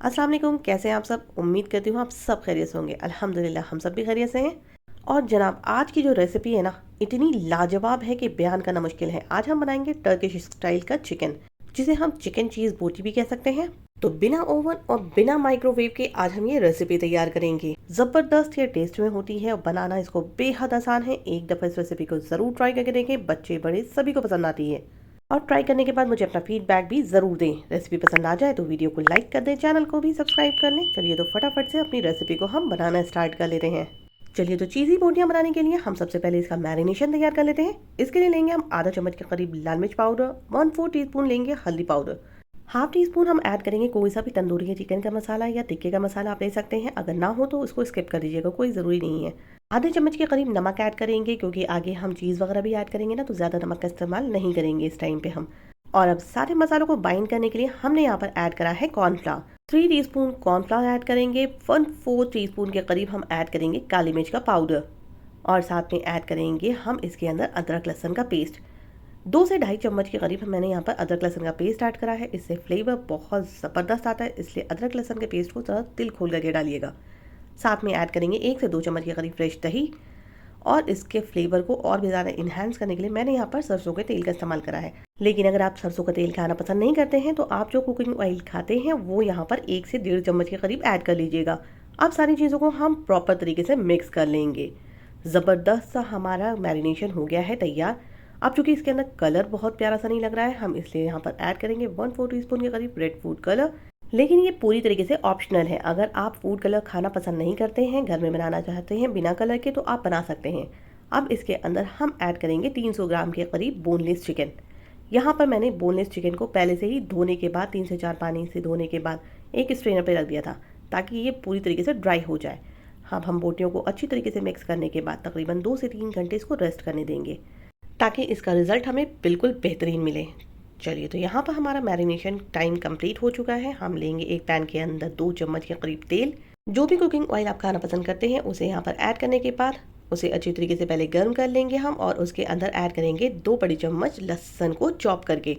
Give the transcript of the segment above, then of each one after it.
अस्सलाम वालेकुम, कैसे हैं आप सब। उम्मीद करती हूँ आप सब खैरियत से होंगे। अल्हम्दुलिल्लाह हम सब भी खैरियत से हैं। और जनाब आज की जो रेसिपी है ना, इतनी लाजवाब है कि बयान करना मुश्किल है। आज हम बनाएंगे टर्किश स्टाइल का चिकन, जिसे हम चिकन चीज़ बोटी भी कह सकते हैं। तो बिना ओवन और बिना माइक्रोवेव के आज हम ये रेसिपी तैयार करेंगे। जबरदस्त ये टेस्ट में होती है और बनाना इसको बेहद आसान है। एक दफ़ा इस रेसिपी को ज़रूर ट्राई करके देखें, बच्चे बड़े सभी को पसंद आती है। और ट्राई करने के बाद मुझे अपना फीडबैक भी ज़रूर दें। रेसिपी पसंद आ जाए तो वीडियो को लाइक कर दें, चैनल को भी सब्सक्राइब कर लें। चलिए तो फटाफट से अपनी रेसिपी को हम बनाना स्टार्ट कर लेते हैं। चलिए तो चीज़ी बोटियाँ बनाने के लिए हम सबसे पहले इसका मैरिनेशन तैयार कर लेते हैं। इसके लिए लेंगे हम आधा चम्मच के करीब लाल मिर्च पाउडर, 1/4 टीस्पून लेंगे हल्दी पाउडर, हाफ टी स्पून हम ऐड करेंगे कोई सा भी तंदूरी या चिकन का मसाला या टिक्के का मसाला आप ले सकते हैं। अगर ना हो तो उसको स्किप कर दीजिएगा, कोई ज़रूरी नहीं है। आधे चम्मच के करीब नमक ऐड करेंगे, क्योंकि आगे हम चीज़ वगैरह भी ऐड करेंगे ना, तो ज़्यादा नमक का इस्तेमाल नहीं करेंगे इस टाइम पे हम। और अब सारे मसालों को बाइंड करने के लिए हमने यहाँ पर ऐड करा है कॉर्नफ्लावर। 3 टीस्पून कॉर्नफ्लावर ऐड करेंगे। 1/4 टीस्पून के करीब हम ऐड करेंगे काली मिर्च का पाउडर। और साथ में ऐड करेंगे हम इसके अंदर अदरक लहसुन का पेस्ट। 2 से ढाई चम्मच के करीब मैंने यहाँ पर अदरक लहसुन का पेस्ट ऐड करा है। इससे फ्लेवर बहुत ज़बरदस्त आता है, इसलिए अदरक लहसुन के पेस्ट को ज़रा दिल खोल करके डालिएगा। साथ में ऐड करेंगे 1 से 2 चम्मच के करीब फ्रेश दही। और इसके फ्लेवर को और भी ज़्यादा इन्हांस करने के लिए मैंने यहाँ पर सरसों के तेल का इस्तेमाल करा है। लेकिन अगर आप सरसों का तेल खाना पसंद नहीं करते हैं तो आप जो कुकिंग ऑयल खाते हैं वो यहाँ पर 1 से 1.5 चम्मच के करीब ऐड कर लीजिएगा। अब सारी चीज़ों को हम प्रॉपर तरीके से मिक्स कर लेंगे। ज़बरदस्त सा हमारा मैरिनेशन हो गया है तैयार। अब चूँकि इसके अंदर कलर बहुत प्यारा सा नहीं लग रहा है, हम इसलिए यहाँ पर ऐड करेंगे 1/4 टीस्पून के करीब रेड फूड कलर। लेकिन ये पूरी तरीके से ऑप्शनल है। अगर आप फूड कलर खाना पसंद नहीं करते हैं, घर में बनाना चाहते हैं बिना कलर के, तो आप बना सकते हैं। अब इसके अंदर हम ऐड करेंगे 300 ग्राम के करीब बोनलेस चिकन। यहाँ पर मैंने बोनलेस चिकन को पहले से ही धोने के बाद 3 से 4 पानी से धोने के बाद एक स्ट्रेनर पे रख दिया था, ताकि ये पूरी तरीके से ड्राई हो जाए। अब हम बोटियों को अच्छी तरीके से मिक्स करने के बाद तकरीबन 2 से 3 घंटे इसको रेस्ट करने देंगे, ताकि इसका रिज़ल्ट हमें बिल्कुल बेहतरीन मिले। चलिए तो यहाँ पर हमारा मैरिनेशन टाइम कंप्लीट हो चुका है। हम लेंगे एक पैन के अंदर 2 चम्मच के करीब तेल। जो भी कुकिंग ऑयल आप खाना पसंद करते हैं उसे यहाँ पर ऐड करने के बाद उसे अच्छी तरीके से पहले गर्म कर लेंगे हम, और उसके अंदर ऐड करेंगे 2 बड़ी चम्मच लहसुन को चॉप करके,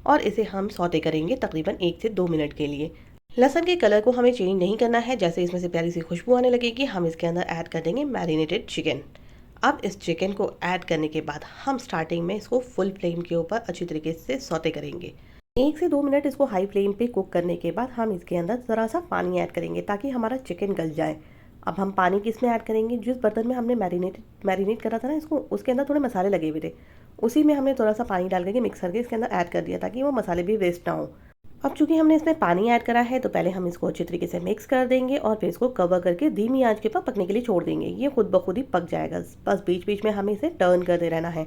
और इसे हम सौते करेंगे तकरीबन 1 से 2 मिनट के लिए। लहसुन के कलर को हमें चेंज नहीं करना है। जैसे इसमें से प्यारी सी खुशबू आने लगेगी, हम इसके अंदर ऐड कर देंगे मैरिनेटेड चिकन। अब इस चिकन को ऐड करने के बाद हम स्टार्टिंग में इसको फुल फ्लेम के ऊपर अच्छी तरीके से सौते करेंगे। 1 से 2 मिनट इसको हाई फ्लेम पे कुक करने के बाद हम इसके अंदर ज़रा सा पानी ऐड करेंगे, ताकि हमारा चिकन गल जाए। अब हम पानी किस में ऐड करेंगे, जिस बर्तन में हमने मैरिनेट करा था ना इसको, उसके अंदर थोड़े मसाले लगे हुए थे, उसी में हमने थोड़ा सा पानी डाल करके मिक्स करके इसके अंदर ऐड कर दिया, ताकि वो मसाले भी वेस्ट ना हो। अब चूंकि हमने इसमें पानी ऐड करा है, तो पहले हम इसको अच्छी तरीके से मिक्स कर देंगे और फिर इसको कवर करके धीमी आंच के ऊपर पकने के लिए छोड़ देंगे। ये खुद ब खुद ही पक जाएगा, बस बीच बीच में हमें इसे टर्न करते रहना है।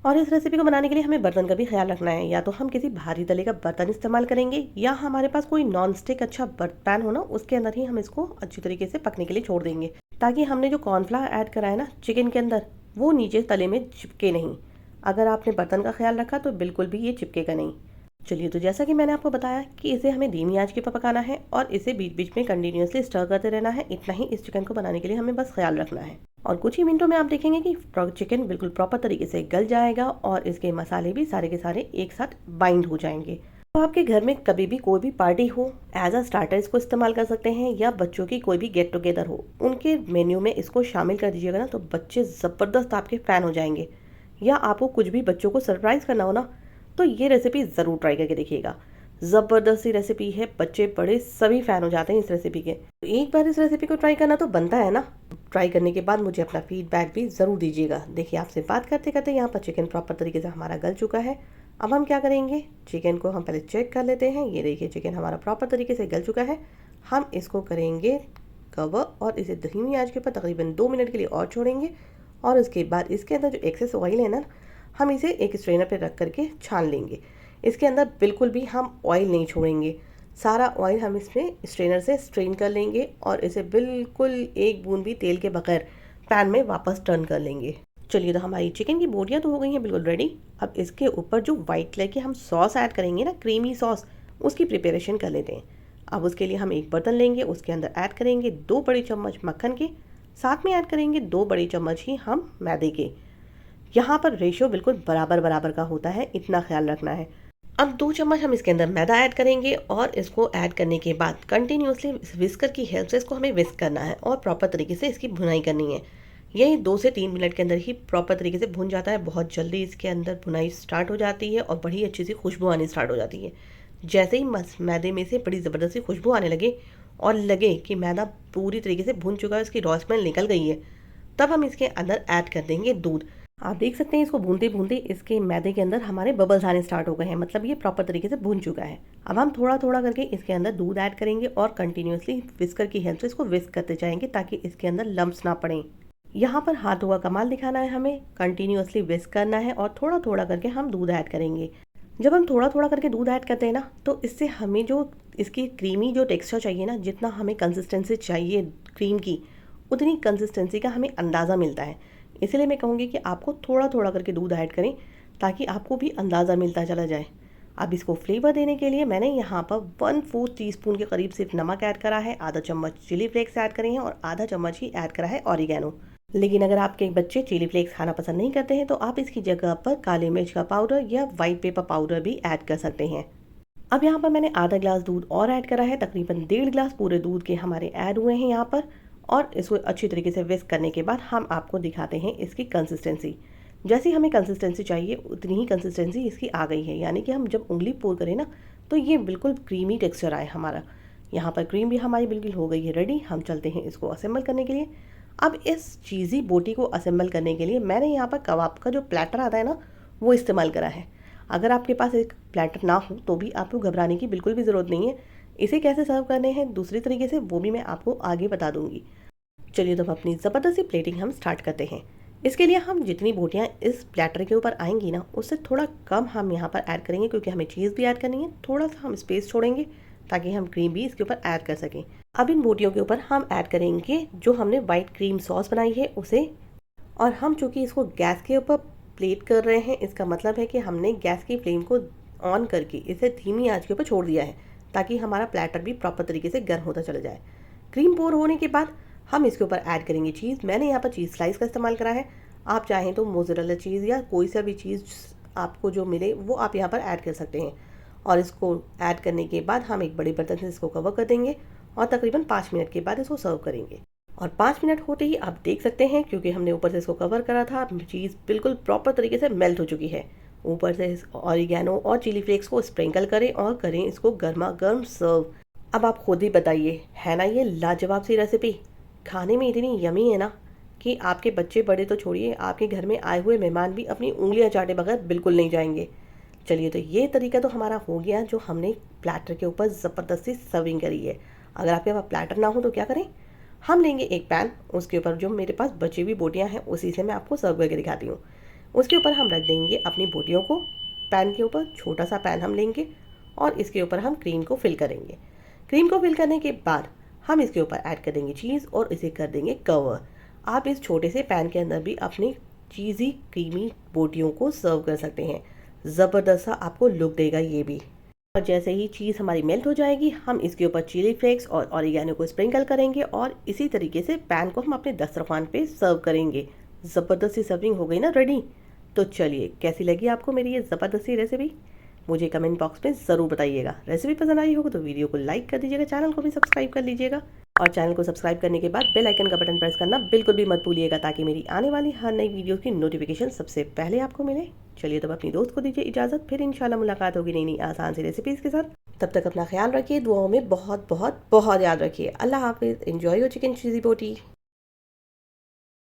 और इस रेसिपी को बनाने के लिए हमें बर्तन का भी ख्याल रखना है। या तो हम किसी भारी तले का बर्तन इस्तेमाल करेंगे, या हमारे पास कोई नॉन स्टिक अच्छा पैन हो ना, उसके अंदर ही हम इसको अच्छी तरीके से पकने के लिए छोड़ देंगे, ताकि हमने जो कॉर्नफ्लावर ऐड करा है ना चिकन के अंदर, वो नीचे तले में चिपके नहीं। अगर आपने बर्तन का ख्याल रखा तो बिल्कुल भी ये चिपकेगा नहीं। चलिए तो जैसा कि मैंने आपको बताया कि इसे हमें धीमी आंच के ऊपर पकाना है और इसे बीच बीच में कंटिन्यूसली स्टर करते रहना है। इतना ही इस चिकन को बनाने के लिए हमें बस ख्याल रखना है। और कुछ ही मिनटों में आप देखेंगे कि चिकन बिल्कुल प्रॉपर तरीके से गल जाएगा और इसके मसाले भी सारे के सारे एक साथ बाइंड हो जाएंगे। तो आपके घर में कभी भी कोई भी पार्टी हो, एज अ स्टार्टर इसको इस्तेमाल कर सकते हैं, या बच्चों की कोई भी गेट टुगेदर हो, उनके मेन्यू में इसको शामिल कर दीजिएगा ना, तो बच्चे ज़बरदस्त आपके फ़ैन हो जाएंगे। या आपको कुछ भी बच्चों को सरप्राइज़ करना हो ना, तो ये रेसिपी ज़रूर ट्राई करके देखिएगा। ज़बरदस्त सी रेसिपी है, बच्चे बड़े सभी फ़ैन हो जाते हैं इस रेसिपी के। तो एक बार इस रेसिपी को ट्राई करना तो बनता है ना। ट्राई करने के बाद मुझे अपना फीडबैक भी ज़रूर दीजिएगा। देखिए आपसे बात करते करते यहाँ पर चिकन प्रॉपर तरीके से हमारा गल चुका है। अब हम क्या करेंगे, चिकन को हम पहले चेक कर लेते हैं। ये देखिए चिकन हमारा प्रॉपर तरीके से गल चुका है। हम इसको करेंगे कवर और इसे धीमी आंच के ऊपर तकरीबन 2 मिनट के लिए और छोड़ेंगे। और उसके बाद इसके अंदर जो एक्सेस ऑयल है ना, हम इसे एक स्ट्रेनर पे रख करके छान लेंगे। इसके अंदर बिल्कुल भी हम ऑयल नहीं छोड़ेंगे, सारा ऑयल हम इसमें स्ट्रेनर से स्ट्रेन कर लेंगे और इसे बिल्कुल एक बूंद भी तेल के बगैर पैन में वापस टर्न कर लेंगे। चलिए तो हमारी चिकन की बोटियाँ तो हो गई हैं बिल्कुल रेडी। अब इसके ऊपर जो वाइट कलर की हम सॉस ऐड करेंगे ना, क्रीमी सॉस, उसकी प्रिपरेशन कर लेते हैं। अब उसके लिए हम एक बर्तन लेंगे, उसके अंदर ऐड करेंगे 2 बड़ी चम्मच मक्खन के, साथ में ऐड करेंगे 2 बड़ी चम्मच ही हम मैदे के। यहाँ पर रेशियो बिल्कुल बराबर बराबर का होता है, इतना ख्याल रखना है। अब 2 चम्मच हम इसके अंदर मैदा ऐड करेंगे और इसको ऐड करने के बाद कंटिन्यूअसली विस्कर की हेल्प से इसको हमें विस्क करना है और प्रॉपर तरीके से इसकी भुनाई करनी है। ये 2 से 3 मिनट के अंदर ही प्रॉपर तरीके से भुन जाता है। बहुत जल्दी इसके अंदर भुनाई स्टार्ट हो जाती है और बड़ी अच्छी सी खुशबू आनी स्टार्ट हो जाती है। जैसे ही मैदे में से बड़ी ज़बरदस्ती खुशबू आने लगे और लगे कि मैदा पूरी तरीके से भुन चुका है, इसकी रॉ स्मेल निकल गई है, तब हम इसके अंदर ऐड कर देंगे दूध। आप देख सकते हैं इसको भूनते भूनते इसके मैदे के अंदर हमारे बबल्स आने स्टार्ट हो गए हैं, मतलब ये प्रॉपर तरीके से भून चुका है। अब हम थोड़ा थोड़ा करके इसके अंदर दूध ऐड करेंगे और कंटिन्यूसली विस्कर की हेल्प से इसको विस्क करते जाएंगे ताकि इसके अंदर लम्प्स ना पड़े। यहाँ पर हाथों का कमाल दिखाना है, हमें कंटिन्यूसली विस्क करना है और थोड़ा थोड़ा करके हम दूध ऐड करेंगे। जब हम थोड़ा थोड़ा करके दूध ऐड करते हैं ना, तो इससे हमें जो इसकी क्रीमी जो टेक्सचर चाहिए ना, जितना हमें कंसिस्टेंसी चाहिए क्रीम की, उतनी कंसिस्टेंसी का हमें अंदाज़ा मिलता है। इसलिए मैं कहूँगी कि आपको थोड़ा थोड़ा करके दूध ऐड करें ताकि आपको भी अंदाज़ा मिलता चला जाए। अब इसको फ्लेवर देने के लिए मैंने यहाँ पर 1/4 टीस्पून के करीब सिर्फ नमक ऐड करा है, आधा चम्मच चिली फ्लेक्स ऐड करे हैं और आधा चम्मच ही ऐड करा है ऑरिगेनो। लेकिन अगर आपके बच्चे चिली फ्लेक्स खाना पसंद नहीं करते हैं तो आप इसकी जगह पर काली मिर्च का पाउडर या वाइट पेपर पाउडर भी ऐड कर सकते हैं। अब यहाँ पर मैंने आधा ग्लास दूध और ऐड करा है, तकरीबन 1.5 ग्लास पूरे दूध के हमारे ऐड हुए हैं यहाँ पर। और इसको अच्छी तरीके से विस्क करने के बाद हम आपको दिखाते हैं इसकी कंसिस्टेंसी। जैसी हमें कंसिस्टेंसी चाहिए उतनी ही कंसिस्टेंसी इसकी आ गई है, यानी कि हम जब उंगली पोर करें ना तो ये बिल्कुल क्रीमी टेक्सचर आए हमारा। यहाँ पर क्रीम भी हमारी बिल्कुल हो गई है रेडी। हम चलते हैं इसको असेंबल करने के लिए। अब इस चीज़ी बोटी को असेंबल करने के लिए मैंने यहाँ पर कबाब का जो प्लेटर आता है ना, वो इस्तेमाल करा है। अगर आपके पास एक प्लेटर ना हो तो भी आपको घबराने की बिल्कुल भी ज़रूरत नहीं है। इसे कैसे सर्व करने हैं दूसरी तरीके से, वो भी मैं आपको आगे बता दूंगी। चलिए तो अपनी ज़बरदस्ती प्लेटिंग हम स्टार्ट करते हैं। इसके लिए हम जितनी बोटियाँ इस प्लेटर के ऊपर आएंगी ना, उससे थोड़ा कम हम यहाँ पर ऐड करेंगे क्योंकि हमें चीज़ भी ऐड करनी है। थोड़ा सा हम स्पेस छोड़ेंगे ताकि हम क्रीम भी इसके ऊपर ऐड कर सकें। अब इन बोटियों के ऊपर हम ऐड करेंगे जो हमने वाइट क्रीम सॉस बनाई है उसे। और हम चूँकि इसको गैस के ऊपर प्लेट कर रहे हैं, इसका मतलब है कि हमने गैस की फ्लेम को ऑन करके इसे धीमी आंच के ऊपर छोड़ दिया है ताकि हमारा प्लेटर भी प्रॉपर तरीके से गर्म होता चला जाए। क्रीम पोर होने के बाद हम इसके ऊपर ऐड करेंगे चीज़। मैंने यहाँ पर चीज़ स्लाइस का इस्तेमाल करा है। आप चाहें तो मोज़रेला चीज़ या कोई सा भी चीज़ आपको जो मिले वो आप यहाँ पर ऐड कर सकते हैं। और इसको ऐड करने के बाद हम एक बड़े बर्तन से इसको कवर कर देंगे और तकरीबन 5 मिनट के बाद इसको सर्व करेंगे। और 5 मिनट होते ही आप देख सकते हैं, क्योंकि हमने ऊपर से इसको कवर करा था, चीज़ बिल्कुल प्रॉपर तरीके से मेल्ट हो चुकी है। ऊपर से ऑरिगेनो और चिली फ्लेक्स को स्प्रिंकल करें और करें इसको गर्मा गर्म सर्व। अब आप खुद ही बताइए, है ना ये लाजवाब सी रेसिपी? खाने में इतनी यमी है ना कि आपके बच्चे बड़े तो छोड़िए, आपके घर में आए हुए मेहमान भी अपनी उंगलियां चाटे बगैर बिल्कुल नहीं जाएंगे। चलिए तो ये तरीका तो हमारा हो गया जो हमने प्लेटर के ऊपर ज़बरदस्ती सर्विंग करी है। अगर आपके पास प्लेटर ना हो तो क्या करें, हम लेंगे एक पैन, उसके ऊपर जो मेरे पास बची हुई बोटियाँ हैं उसी से मैं आपको सर्व करके दिखाती हूँ। उसके ऊपर हम रख देंगे अपनी बोटियों को। पैन के ऊपर छोटा सा पैन हम लेंगे और इसके ऊपर हम क्रीम को फिल करेंगे। क्रीम को फिल करने के बाद हम इसके ऊपर ऐड कर देंगे चीज़ और इसे कर देंगे कवर। आप इस छोटे से पैन के अंदर भी अपनी चीज़ी क्रीमी बोटियों को सर्व कर सकते हैं। ज़बरदस्त सा आपको लुक देगा ये भी। और जैसे ही चीज़ हमारी मेल्ट हो जाएगी, हम इसके ऊपर चिली फ्लेक्स और ऑरिगेनो को स्प्रिंकल करेंगे और इसी तरीके से पैन को हम अपने दस्तरखान पे सर्व करेंगे। ज़बरदस्त सी सर्विंग हो गई ना रेडी। तो चलिए, कैसी लगी आपको मेरी ये ज़बरदस्त सी रेसिपी? मुझे कमेंट बॉक्स में ज़रूर बताइएगा। रेसिपी पसंद आई होगी तो वीडियो को लाइक कर दीजिएगा, चैनल को भी सब्सक्राइब कर लीजिएगा और चैनल को सब्सक्राइब करने के बाद बेल आइकन का बटन प्रेस करना बिल्कुल भी मत भूलिएगा ताकि मेरी आने वाली हर नई वीडियो की नोटिफिकेशन सबसे पहले आपको मिले। चलिए तब अपनी दोस्त को दीजिए इजाज़त, फिर इंशाल्लाह मुलाकात होगी नई नई आसान सी रेसिपीज़ के साथ। तब तक अपना ख्याल रखिए, दुआओं में बहुत बहुत बहुत याद रखिए। अल्लाह हाफिज़। एंजॉय योर चिकन चीज़ी बोटी।